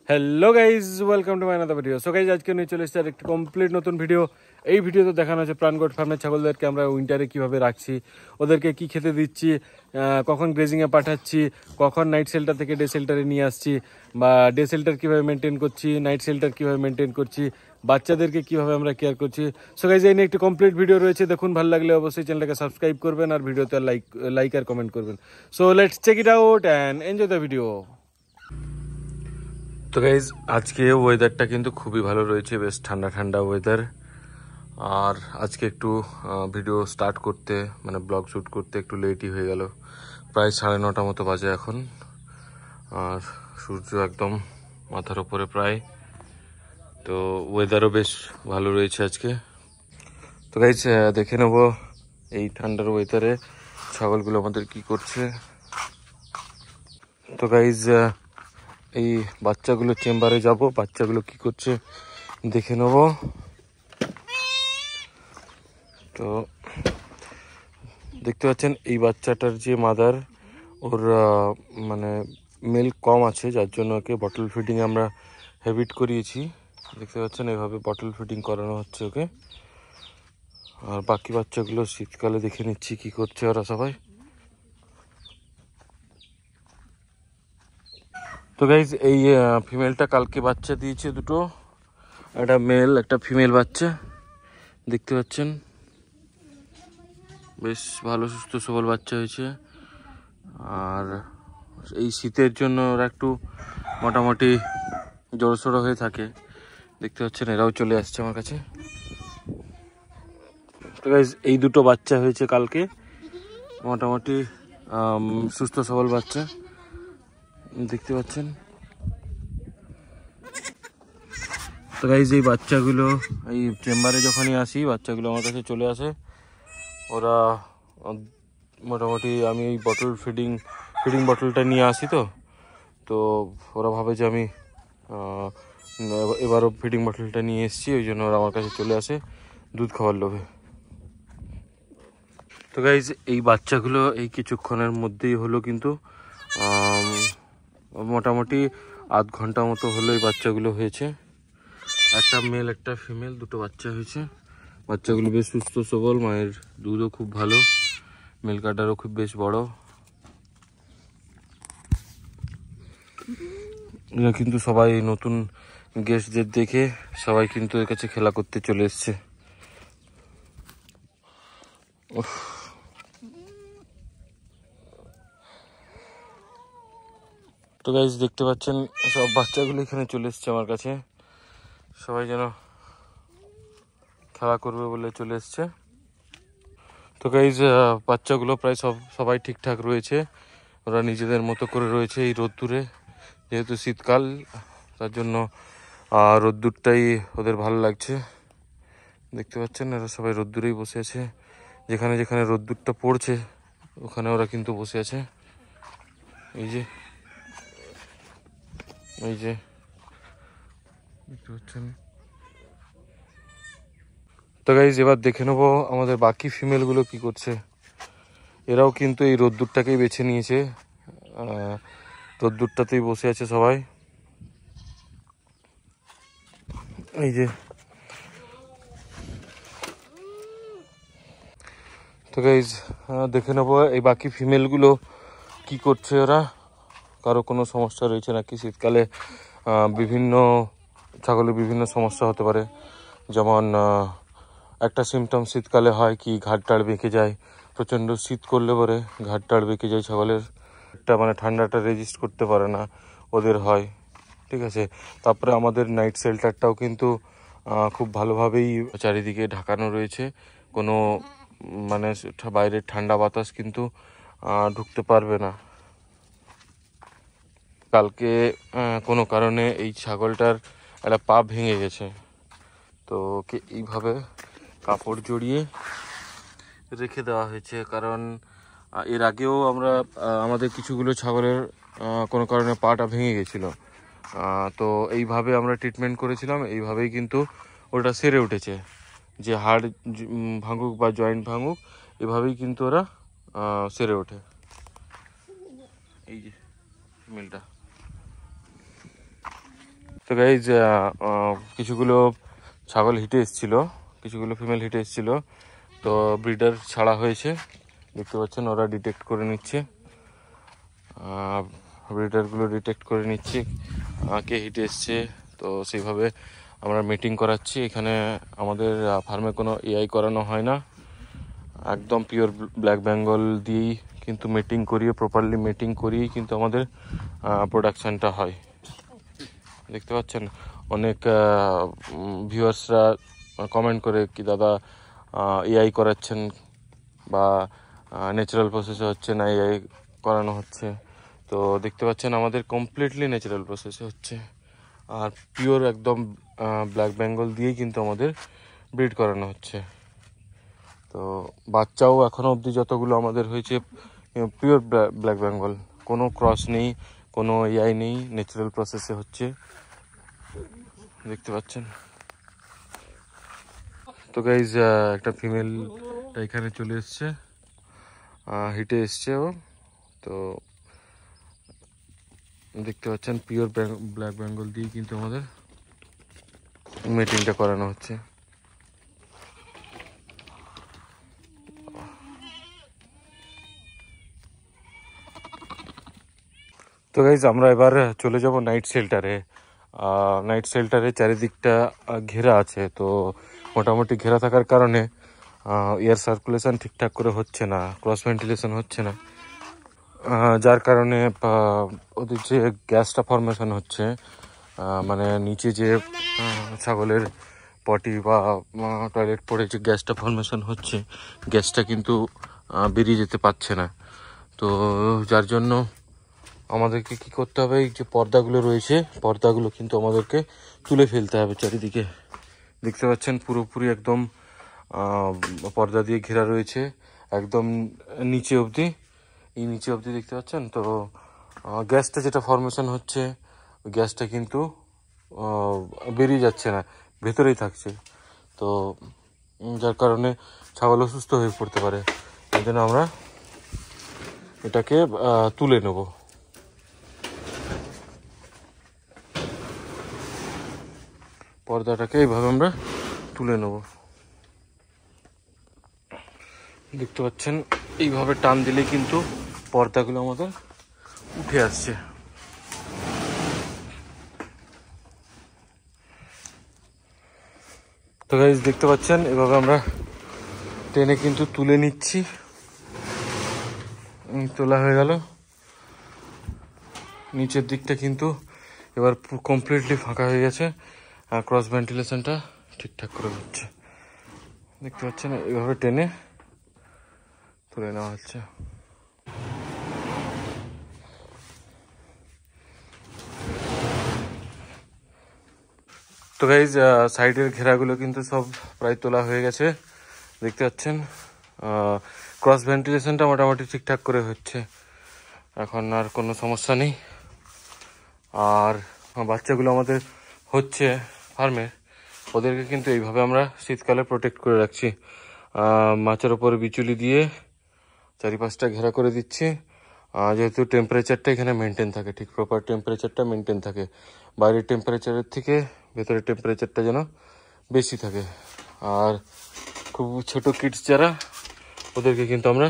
Hello guys, welcome to my another video. So guys, আজকে নিয়ে চলে এসেছি আর একটি কমপ্লিট নতুন ভিডিও। এই ভিডিওতে দেখানো হচ্ছে প্রাণগড় ফার্মের ছাগলদেরকে আমরা উইন্টারে কীভাবে রাখছি, ওদেরকে কি খেতে দিচ্ছি, কখন গ্রেজিংয়ে পাঠাচ্ছি, কখন নাইট শেল্টার থেকে ডে শেল্টারে নিয়ে আসছি, বা ডে শেল্টার কীভাবে মেনটেন করছি, নাইট শেল্টার কীভাবে মেনটেন করছি, বাচ্চাদেরকে কীভাবে আমরা কেয়ার করছি। সো গাইজ, এই নিয়ে একটি কমপ্লিট ভিডিও রয়েছে, দেখুন। ভালো লাগলে অবশ্যই চ্যানেলটাকে সাবস্ক্রাইব করবেন আর ভিডিওতে লাইক আর কমেন্ট করবেন। So let's check it out and enjoy the video. তো গাইজ, আজকে ওয়েদারটা কিন্তু খুবই ভালো রয়েছে, বেশ ঠান্ডা ঠান্ডা ওয়েদার। আর আজকে একটু ভিডিও স্টার্ট করতে, মানে ব্লগ শ্যুট করতে একটু লেটই হয়ে গেল। প্রায় 9:30 মতো বাজে এখন, আর সূর্য একদম মাথার ওপরে প্রায়। তো ওয়েদারও বেশ ভালো রয়েছে আজকে। তো গাইজ, দেখে নেবো এই ঠান্ডার ওয়েদারে ছাগলগুলো আমাদের কি করছে। তো গাইজ, এই বাচ্চাগুলো চেম্বারে যাব, বাচ্চাগুলো কি করছে দেখে নেব। তো দেখতে পাচ্ছেন এই বাচ্চাটার যে মাদার, ওর মানে মিল্ক কম আছে, যার জন্য ওকে বটল ফিডিং আমরা হ্যাবিট করিয়েছি। দেখতে পাচ্ছেন এভাবে বটল ফিডিং করানো হচ্ছে ওকে। আর বাকি বাচ্চাগুলো শীতকালে দেখে নিচ্ছি কি করছে ওরা সবাই। তো গাইজ, এই ফিমেলটা কালকে বাচ্চা দিয়েছে দুটো, একটা মেল একটা ফিমেল বাচ্চা। দেখতে পাচ্ছেন বেশ ভালো সুস্থ সবল বাচ্চা হয়েছে। আর এই শীতের জন্য ওরা একটু মোটামুটি জড়সড়ো হয়ে থাকে। দেখতে পাচ্ছেন এরাও চলে আসছে আমার কাছে। তো গাইজ, এই দুটো বাচ্চা হয়েছে কালকে, মোটামুটি সুস্থ সবল বাচ্চা দেখতে পাচ্ছেন। তো গাইজ, এই বাচ্চাগুলো এই চেম্বারে যখনই আসি, বাচ্চাগুলো আমার কাছে চলে আসে। ওরা মোটামুটি আমি এই ফিডিং বটলটা নিয়ে আসি, তো ওরা ভাবে যে আমি এবারও ফিডিং বটলটা নিয়ে এসেছি, ওই জন্য ওরা আমার কাছে চলে আসে দুধ খাওয়ার লোভে। তো গাইজ, এই বাচ্চাগুলো এই কিছুক্ষণের মধ্যেই হলো, কিন্তু মোটামুটি আধ ঘন্টা মতো হলো এই বাচ্চাগুলো হয়েছে। একটা মেল একটা ফিমেল, দুটো বাচ্চা হয়েছে। বাচ্চাগুলো বেশ সুস্থ সবল, মায়ের দুধও খুব ভালো, মিল্ক কাটারও খুব বেশ বড়। এরা কিন্তু সবাই নতুন গেস্টদের দেখে সবাই কিন্তু এর কাছে খেলা করতে চলে এসছে। তো গাইজ, দেখতে পাচ্ছেন সব বাচ্চাগুলো এখানে চলে এসছে আমার কাছে, সবাই যেন খেলা করবে বলে চলে এসছে। তো গাইজ, বাচ্চাগুলো প্রায় সবাই ঠিকঠাক রয়েছে, ওরা নিজেদের মতো করে রয়েছে এই রোদ্দুরে। যেহেতু শীতকাল, তার জন্য রোদ্দুরটাই ওদের ভালো লাগছে। দেখতে পাচ্ছেন এরা সবাই রোদ্দুরেই বসে আছে, যেখানে যেখানে রোদ্দুরটা পড়ছে ওখানে ওরা কিন্তু বসে আছে। এই যে দেখতে পাচ্ছেন। তো গাইজ, এবার দেখে নেবো আমাদের বাকি ফিমেলগুলো কি করছে। এরাও কিন্তু এই রোদ্দুরটাকেই বেছে নিয়েছে, রোদ্দুরটাতেই বসে আছে সবাই। এই যে, তো গাইজ, দেখে নেবো এই বাকি ফিমেলগুলো কি করছে ওরা, কারো কোনো সমস্যা রয়েছে নাকি। শীতকালে বিভিন্ন ছাগলের বিভিন্ন সমস্যা হতে পারে, যেমন একটা সিমটম শীতকালে হয় কি, ঘাড় টাড় বেঁকে যায়। প্রচণ্ড শীত করলে পরে ঘাড় টাড় বেঁকে যায় ছাগলের, একটা মানে ঠান্ডাটা রেজিস্ট করতে পারে না ওদের হয়, ঠিক আছে। তারপরে আমাদের নাইট শেল্টারটাও কিন্তু খুব ভালোভাবেই চারিদিকে ঢাকানো রয়েছে, কোনো মানে বাইরের ঠান্ডা বাতাস কিন্তু ঢুকতে পারবে না। কালকে কোনো কারণে এই ছাগলটার একটা পা ভেঙে গেছে, তো ওকে এইভাবে কাপড় জড়িয়ে রেখে দেওয়া হয়েছে। কারণ এর আগেও আমরা আমাদের কিছুগুলো ছাগলের কোনো কারণে পাটা ভেঙে গেছিলো, তো এইভাবে আমরা ট্রিটমেন্ট করেছিলাম, এইভাবেই কিন্তু ওটা সেরে উঠেছে। যে হাড় ভাঙুক বা জয়েন্ট ভাঙুক, এভাবেই কিন্তু ওরা সেরে ওঠে। এই যে ফিমেলটা, তো গাইজ কিছুগুলো ছাগল হিটে এসেছিল, কিছুগুলো ফিমেল হিটে এসেছিল, তো ব্রিডার ছাড়া হয়েছে। দেখতে পাচ্ছেন ওরা ডিটেক্ট করে নিচ্ছে, ব্রিডারগুলো ডিটেক্ট করে নিচ্ছে কে হিটে এসছে। তো সেইভাবে আমরা মিটিং করাচ্ছি। এখানে আমাদের ফার্মে কোনো এআই করানো হয় না, একদম পিওর ব্ল্যাক বেঙ্গল দিয়েই কিন্তু মিটিং করিয়ে, প্রপারলি মিটিং করিয়েই কিন্তু আমাদের প্রোডাকশানটা হয়। দেখতে পাচ্ছেন অনেক ভিউয়ার্সরা কমেন্ট করে কি দাদা এআই করাচ্ছেন বা ন্যাচারাল প্রসেসে হচ্ছে না এআই করানো হচ্ছে। তো দেখতে পাচ্ছেন আমাদের কমপ্লিটলি ন্যাচারাল প্রসেসে হচ্ছে, আর পিওর একদম ব্ল্যাক বেঙ্গল দিয়েই কিন্তু আমাদের ব্রিড করানো হচ্ছে। তো বাচ্চাও এখনও অবধি যতগুলো আমাদের হয়েছে পিওর ব্ল্যাক বেঙ্গল, কোনো ক্রস নেই, কোনো এআই নেই, ন্যাচারাল প্রসেসে হচ্ছে। দেখতে পাচ্ছেন। তো গাইজ একটা ফিমেল এখানে চলে এসছে, হিটে এসছে ও। তো দেখতে পাচ্ছেন পিওর ব্ল্যাক বেঙ্গল দিয়ে কিন্তু আমাদের মিটিংটা করানো হচ্ছে। তো গাইজ আমরা এবার চলে যাব নাইট শেল্টারে। নাইট শেল্টারে চারিদিকটা ঘেরা আছে, তো মোটামুটি ঘেরা থাকার কারণে এয়ার সার্কুলেশন ঠিকঠাক করে হচ্ছে না, ক্রস ভেন্টিলেশন হচ্ছে না, যার কারণে ওদের যে গ্যাসটা ফর্মেশন হচ্ছে, মানে নিচে যে ছাগলের পটি বা টয়লেট পড়ে যে গ্যাসটা ফর্মেশন হচ্ছে, গ্যাসটা কিন্তু বেরিয়ে যেতে পারছে না। তো যার জন্য আমাদেরকে কি করতে হবে, এই যে পর্দাগুলো রয়েছে, পর্দাগুলো কিন্তু আমাদেরকে তুলে ফেলতে হবে চারিদিকে। দেখতে পাচ্ছেন পুরোপুরি একদম পর্দা দিয়ে ঘেরা রয়েছে, একদম নিচে অবধি, এই নিচে অবধি দেখতে পাচ্ছেন। তো গ্যাসটা যেটা ফর্মেশন হচ্ছে, ওই গ্যাসটা কিন্তু বেরিয়ে যাচ্ছে না, ভেতরেই থাকছে। তো যার কারণে ছাগল অসুস্থ হয়ে পড়তে পারে। এই জন্য আমরা এটাকে তুলে নেব। পর্দাটাকে এইভাবে আমরা তুলে নেব। দেখতে পাচ্ছেন এইভাবে টান দিলে কিন্তু পর্দাগুলো আমাদের উঠে আসছে। তো গাইস দেখতে পাচ্ছেন এভাবে আমরা টেনে কিন্তু তুলে নিচ্ছি। তোলা হয়ে গেল। নিচের দিকটা কিন্তু এবার কমপ্লিটলি ফাঁকা হয়ে গেছে, আর ক্রস ভেন্টিলেশনটা ঠিকঠাক করে হচ্ছে। দেখতে পাচ্ছেন এভাবে টেনে তুলে নেওয়া হচ্ছে। তো গাইজ সাইডের ঘেরাগুলো কিন্তু সব প্রায় তোলা হয়ে গেছে। দেখতে পাচ্ছেন ক্রস ভেন্টিলেশনটা মোটামুটি ঠিকঠাক করে হচ্ছে, এখন আর কোনো সমস্যা নেই। আর বাচ্চাগুলো আমাদের হচ্ছে ফার্মে, ওদেরকে কিন্তু এইভাবে আমরা শীতকালে প্রোটেক্ট করে রাখছি। মাছের ওপরে বিচুলি দিয়ে চারিপাশটা ঘেরা করে দিচ্ছি, যেহেতু টেম্পারেচারটা এখানে মেনটেন থাকে, ঠিক প্রপার টেম্পারেচারটা মেনটেন থাকে, বাইরের টেম্পারেচারের থেকে ভেতরের টেম্পারেচারটা যেন বেশি থাকে। আর খুব ছোট কিডস যারা, ওদেরকে কিন্তু আমরা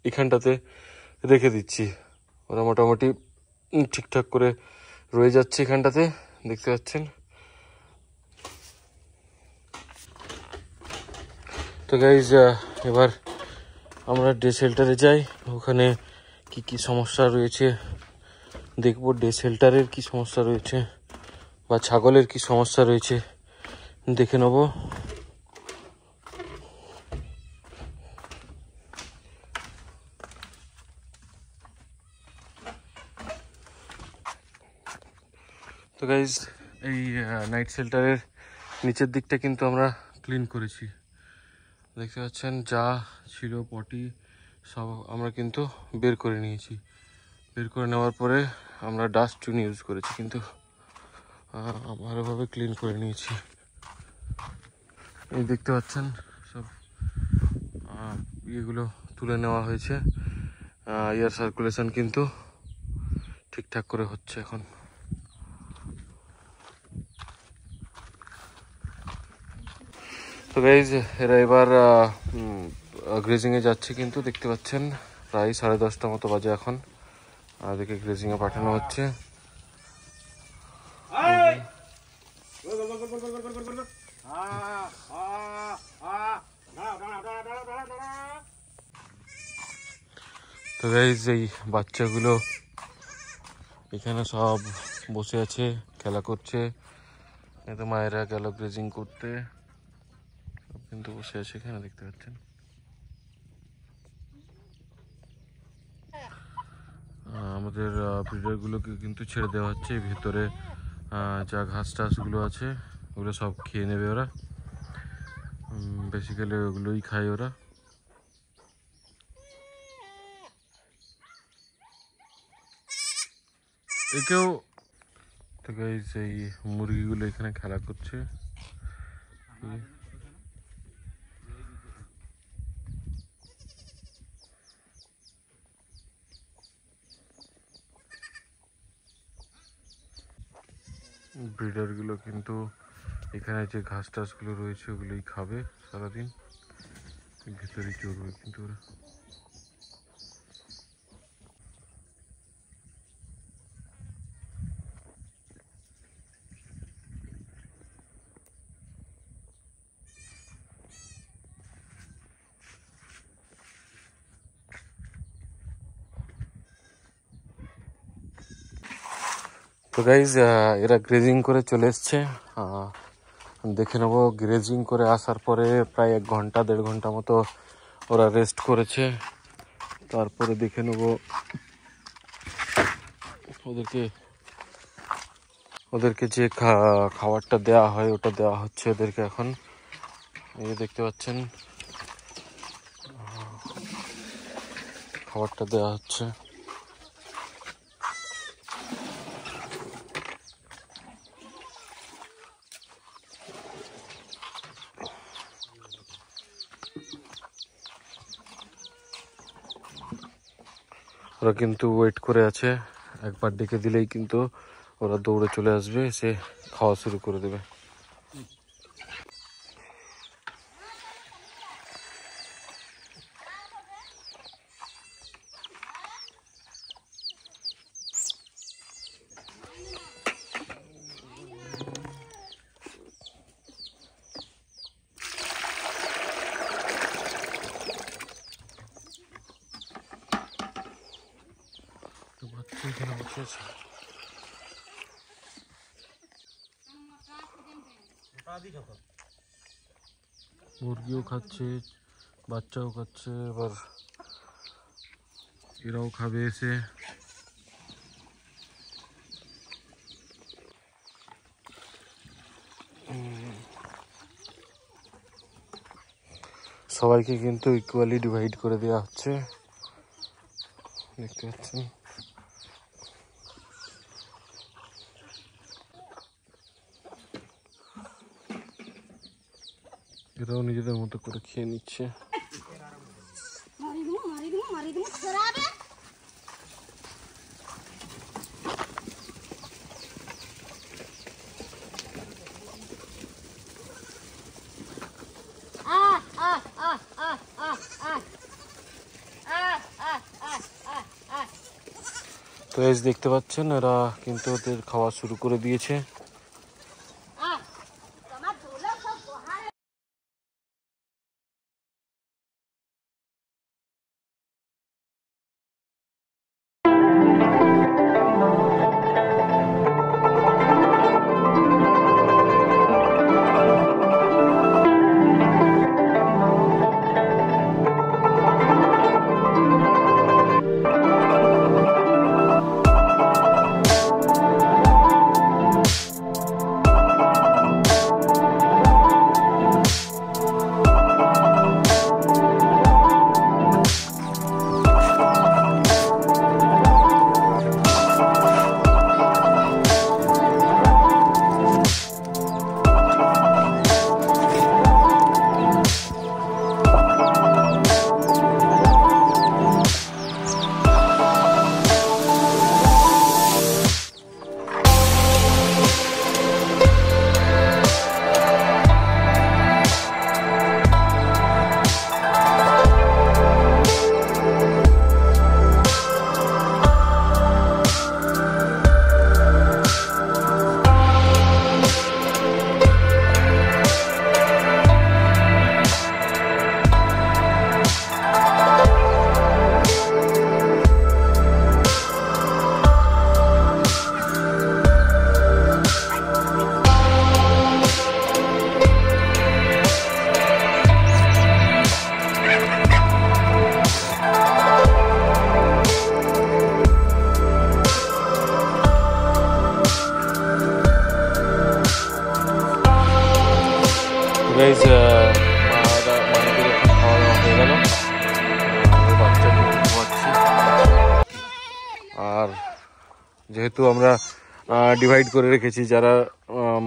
এখানটাতে রেখে দিচ্ছি, ওরা মোটামুটি ঠিকঠাক করে রয়ে যাচ্ছে এখানটাতে। দেখতে পাচ্ছেন। তো গাইজ এবার আমরা ডে শেল্টারে যাই, ওখানে কি কি সমস্যা রয়েছে দেখবো, ডে শেল্টারের কি সমস্যা রয়েছে বা ছাগলের কি সমস্যা রয়েছে দেখে নেব। তো গাইজ এই নাইট শেল্টারের নিচের দিকটা কিন্তু আমরা ক্লিন করেছি। দেখতে পাচ্ছেন যা ছিল পটি সব আমরা কিন্তু বের করে নিয়েছি। বের করে নেওয়ার পরে আমরা ডাস্ট চুন ইউজ করেছি, কিন্তু ভালোভাবে ক্লিন করে নিয়েছি। এই দেখতে পাচ্ছেন সব ইয়েগুলো তুলে নেওয়া হয়েছে, এয়ার সার্কুলেশন কিন্তু ঠিকঠাক করে হচ্ছে এখন। তো গাইজ এরা এবার গ্রেজিংয়ে যাচ্ছে, কিন্তু দেখতে পাচ্ছেন প্রায় 10:30 মতো বাজে এখন। এদিকে গ্রেজিংয়ে পাঠানো হচ্ছে। তো গাইজ এই বাচ্চাগুলো এখানে সব বসে আছে, খেলা করছে। এতে মায়েরা গেল গ্রেজিং করতে, সব কিন্তু বসে আছে এখানে, দেখতে পাচ্ছেন। আমাদের ব্রিডারগুলোকে কিন্তু ছেড়ে দেওয়া হচ্ছে। ভেতরে যা ঘাস টাসগুলো আছে ওগুলো সব খেয়ে নেবে ওরা। বেসিক্যালি ওগুলোই খায় ওরা। একেও তো গাইস এই মুরগিগুলো এখানে খেলা করছে। ব্রিডারগুলো কিন্তু এখানে যে ঘাস টাসগুলো রয়েছে ওগুলোই খাবে সারাদিন, ভেতরে চড়বে কিন্তু ওরা। তো গাইজ এরা গ্রেজিং করে চলে এসছে। দেখে নেবো গ্রেজিং করে আসার পরে প্রায় 1 ঘন্টা 1.5 ঘন্টা মতো ওরা রেস্ট করেছে। তারপরে দেখে নেবো ওদেরকে যে খাবারটা দেওয়া হয় ওটা দেওয়া হচ্ছে ওদেরকে এখন। এই দেখতে পাচ্ছেন খাবারটা দেওয়া হচ্ছে। ওরা কিন্তু ওয়েট করে আছে, একবার ডেকে দিলেই কিন্তু ওরা দৌড়ে চলে আসবে, এসে খাওয়া শুরু করে দেবে। এখানে বসে আছে, মুরগিও খাচ্ছে, বাচ্চাও খাচ্ছে, এবার এরাও খাবে এসে। সবাইকে কিন্তু ইকুয়ালি ডিভাইড করে দেওয়া হচ্ছে, দেখতে পাচ্ছেন। এরাও নিজেদের মতো করে খেয়ে নিচ্ছে। তো এই দেখতে পাচ্ছেন এরা কিন্তু ওদের খাওয়া শুরু করে দিয়েছে। গাইজ মায়েদের এখন খাওয়া দাওয়া হয়ে গেল, আমি বাচ্চাকে ঘুমাচ্ছি। আর যেহেতু আমরা ডিভাইড করে রেখেছি, যারা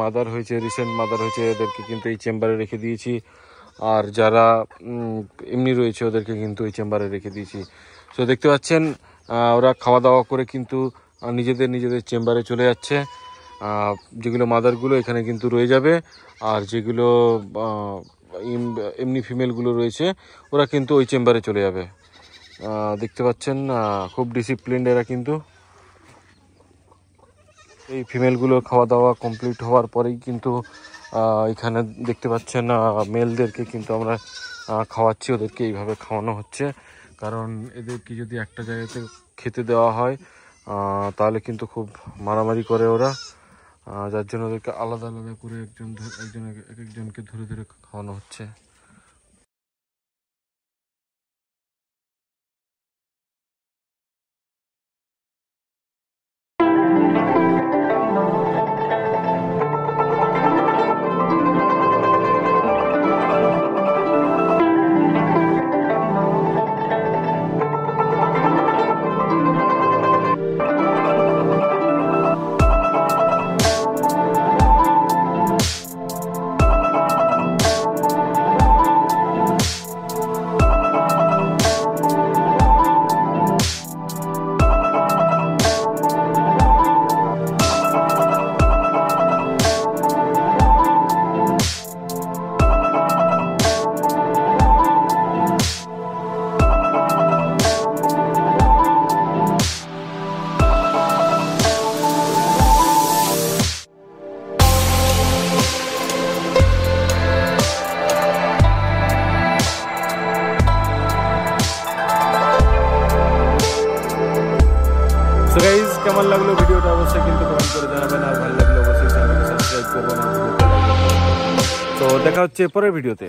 মাদার হয়েছে, রিসেন্ট মাদার হয়েছে, এদেরকে কিন্তু এই চেম্বারে রেখে দিয়েছি, আর যারা এমনি রয়েছে ওদেরকে কিন্তু এই চেম্বারে রেখে দিয়েছি। সো দেখতে পাচ্ছেন ওরা খাওয়া দাওয়া করে কিন্তু নিজেদের চেম্বারে চলে যাচ্ছে। যেগুলো মাদারগুলো এখানে কিন্তু রয়ে যাবে, আর যেগুলো এমনি ফিমেলগুলো রয়েছে ওরা কিন্তু ওই চেম্বারে চলে যাবে। দেখতে পাচ্ছেন খুব ডিসিপ্লিনড এরা। কিন্তু এই ফিমেলগুলো খাওয়া দাওয়া কমপ্লিট হওয়ার পরেই কিন্তু এখানে দেখতে পাচ্ছেন মেলদেরকে কিন্তু আমরা খাওয়াচ্ছি। ওদেরকে এইভাবে খাওয়ানো হচ্ছে, কারণ এদেরকে যদি একটা জায়গাতে খেতে দেওয়া হয় তাহলে কিন্তু খুব মারামারি করে ওরা, যার জন্য ওদেরকে আলাদা আলাদা করে একজনকে ধরে ধরে খাওয়ানো হচ্ছে। সো গাইজ, কেমন লাগলো ভিডিওটা অবশ্যই কিন্তু কমেন্ট করে জানাবেন, আর ভালো লাগলে অবশ্যই চ্যানেলকে সাবস্ক্রাইব করবেন। তো দেখা হচ্ছে পরের ভিডিওতে।